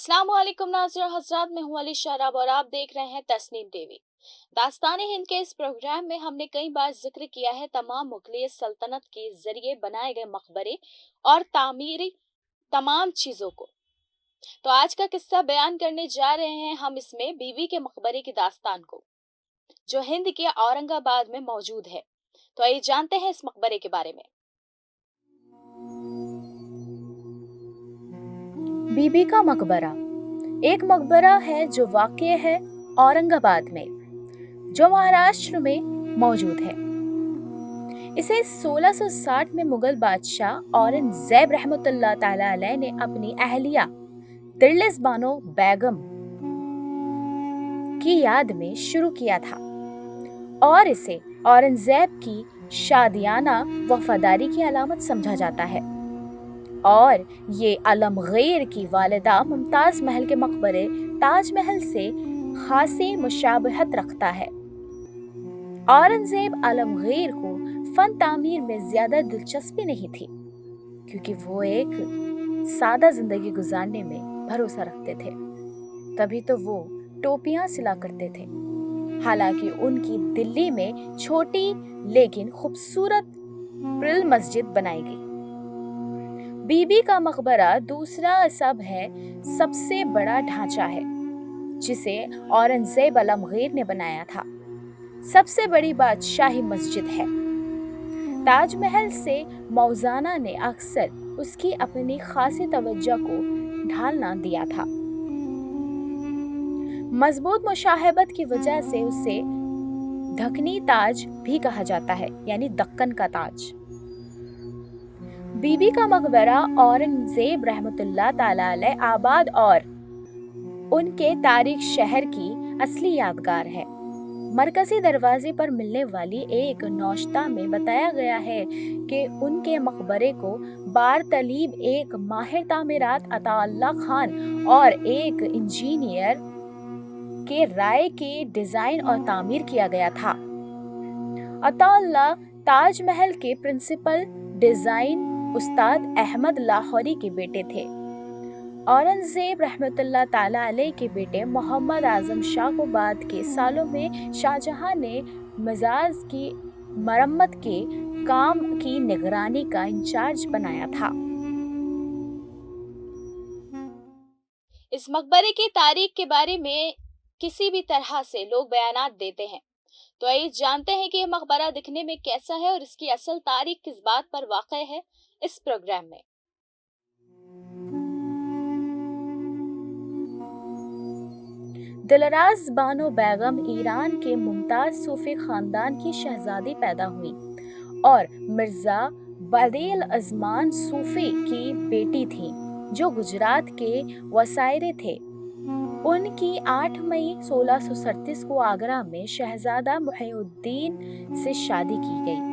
अस्सलाम वालेकुम नाज़रीन हज़रात, मैं हूँ अली शाराब और आप देख रहे हैं तस्नीम टीवी। दास्तान हिंद के इस प्रोग्राम में हमने कई बार जिक्र किया है तमाम मुगलिय सल्तनत के जरिए बनाए गए मकबरे और तामीरी तमाम चीजों को। तो आज का किस्सा बयान करने जा रहे हैं हम इसमें बीबी के मकबरे की दास्तान को, जो हिंद के औरंगाबाद में मौजूद है। तो आइए जानते हैं इस मकबरे के बारे में। बीबी का मकबरा एक मकबरा है जो वाक़ है औरंगाबाद में, जो महाराष्ट्र में मौजूद है। इसे 1660 में मुगल बादशाह औरंगजेब रहमतुल्लाह ताला अलैह ने अपनी अहलिया तिर्लिस बानो बेगम की याद में शुरू किया था और इसे औरंगजेब की शादियाना वफादारी की अलामत समझा जाता है। और ये आलमगीर की वालिदा मुमताज महल के मकबरे ताजमहल से खासी मुशाबहत रखता है। औरंगजेब आलमगीर को फन तामीर में ज्यादा दिलचस्पी नहीं थी, क्योंकि वो एक सादा जिंदगी गुजारने में भरोसा रखते थे। तभी तो वो टोपियां सिला करते थे। हालांकि उनकी दिल्ली में छोटी लेकिन खूबसूरत प्रिल मस्जिद बनाई गई। बीबी का मकबरा दूसरा सब है, सबसे बड़ा ढांचा है जिसे औरंगजेब आलमगीर ने बनाया था। सबसे बड़ी बादशाही मस्जिद है। ताजमहल से मौजाना ने अक्सर उसकी अपनी खासी तवज्जो को ढालना दिया था। मजबूत मुशाहबत की वजह से उसे दक्कनी ताज भी कहा जाता है, यानी दक्कन का ताज। बीबी का मकबरा औरंगजेब रहमतुल्लाह ताला अलैह आबाद और उनके तारीख शहर की असली यादगार है। मरकजी दरवाजे पर मिलने वाली एक नौश्ता में बताया गया है कि उनके मकबरे को बार तलीब एक माहिर तामीरात अताउल्लाह खान और एक इंजीनियर के राय के डिजाइन और तामीर किया गया था। अताउल्लाह ताजमहल के प्रिंसिपल डिजाइन उस्ताद अहमद लाहौरी के बेटे थे। औरंगजेब रहमतुल्लाह ताला अलैह के बेटे मोहम्मद आजम शाह को बाद के सालों में शाहजहां ने मजाज की मरम्मत के काम की निगरानी का इंचार्ज बनाया था। इस मकबरे की तारीख के बारे में किसी भी तरह से लोग बयानात देते हैं। तो आइए जानते हैं कि यह मकबरा दिखने में कैसा है और इसकी असल तारीख किस बात पर वाक़ है इस प्रोग्राम में। दिलराज बानो बेगम ईरान के मुमताज सूफी खानदान की शहजादी पैदा हुई और मिर्जा बदील अजमान सूफी की बेटी थी, जो गुजरात के वसायरे थे। उनकी 8 मई 1637 को आगरा में शहजादा मुहिउद्दीन से शादी की गई।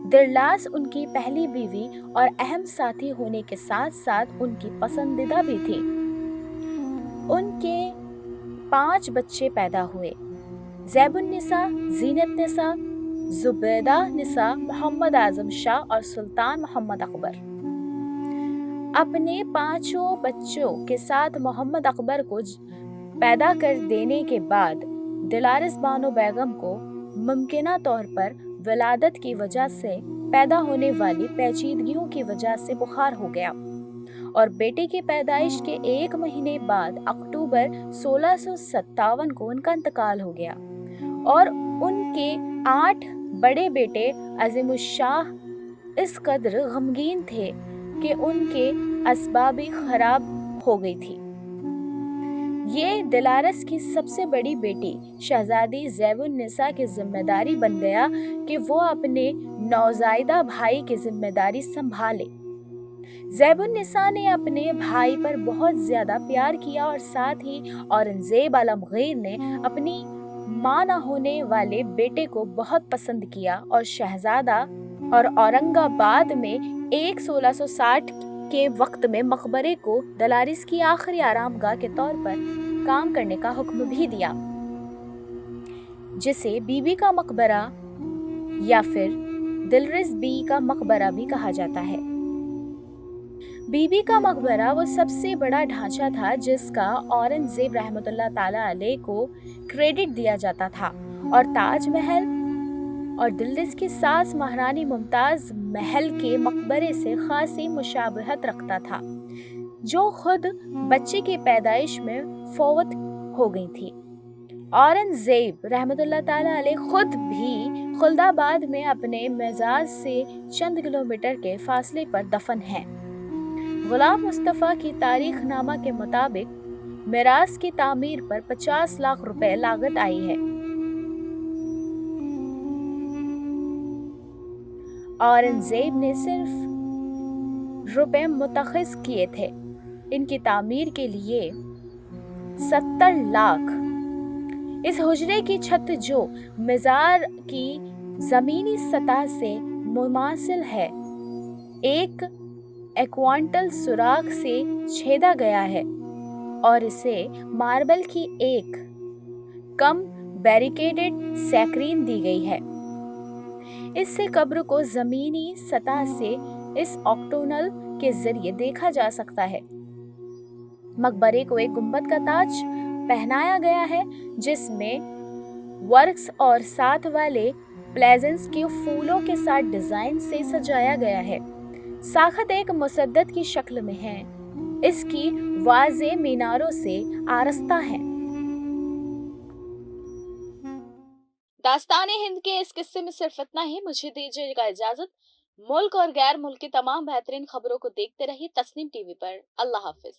दिलराज उनकी पहली बीवी और अहम साथी होने के साथ साथ उनकी पसंदीदा भी थी। उनके 5 बच्चे पैदा हुए: ज़ैबुन्निसा, ज़ीनतनिसा, ज़ुबैदा निसा, मोहम्मद आजम शाह और सुल्तान मोहम्मद अकबर। अपने 5 बच्चों के साथ मोहम्मद अकबर को पैदा कर देने के बाद दिलराज बानो बेगम को मुमकिना तौर पर विलादत की वजह से पैदा होने वाली पेचीदगियों की वजह से बुखार हो गया और बेटे की पैदाइश के 1 महीने बाद अक्टूबर 1657 को उनका इंतकाल हो गया और उनके 8 बड़े बेटे अज़ीमुश्शाह इस कदर गमगीन थे कि उनके असबाबी खराब हो गई थी। ये दिलराज की सबसे बड़ी बेटी शहजादी ज़ैबुन्निसा की जिम्मेदारी बन गया कि वो अपने नौज़ायदा भाई की जिम्मेदारी संभाले। ज़ैबुन्निसा ने अपने भाई पर बहुत ज्यादा प्यार किया और साथ ही औरंगजेब आलमगीर ने अपनी मां न होने वाले बेटे को बहुत पसंद किया और शहजादा और औरंगाबाद में 1660 के वक्त में मकबरे को दिलराज की आखिरी आरामगाह के तौर पर काम करने का हुक्म भी दिया, जिसे बीबी का मकबरा या फिर दिलरिस बी का मकबरा भी कहा जाता है। बीबी का मकबरा वो सबसे बड़ा ढांचा था जिसका औरंगजेब रहमतुल्लाह ताला अलैह को क्रेडिट दिया जाता था, और ताजमहल और दिल्ली की सास महारानी मुमताज महल के मकबरे से खासी मुशाबहत रखता था, जो खुद बच्चे की पैदाइश में फौत हो गई थी। औरंगजेब रहमतुल्लाह ताला अलैह खुद भी खुल्दाबाद में अपने मज़ार से चंद किलोमीटर के फासले पर दफन हैं। गुलाम मुस्तफ़ा की तारीखनामा के मुताबिक मिरास की तामीर पर 50 लाख रुपए लागत आई है। औरंगजेब ने सिर्फ रुपए मुतखिज किए थे इनकी तामीर के लिए 70 लाख। इस हुजरे की छत जो मज़ार की ज़मीनी सतह से मुमासिल है, एक क्वांटल सुराख से छेदा गया है और इसे मार्बल की एक कम बैरिकेडेड सैकरीन दी गई है। इससे कब्र को जमीनी सतह से इस ऑक्टोनल के जरिए देखा जा सकता है। मकबरे को एक गुंबद का ताज पहनाया गया है जिसमें वर्क्स और साथ वाले प्लेजेंस के फूलों के साथ डिजाइन से सजाया गया है। साखत एक मुसद्दत की शक्ल में है, इसकी वाज़े मीनारों से आरस्ता है। दास्तान हिंद के इस किस्से में सिर्फ इतना ही। मुझे दीजिएगा इजाजत। मुल्क और गैर मुल्क की तमाम बेहतरीन खबरों को देखते रहिए तस्नीम टीवी पर। अल्लाह हाफिज।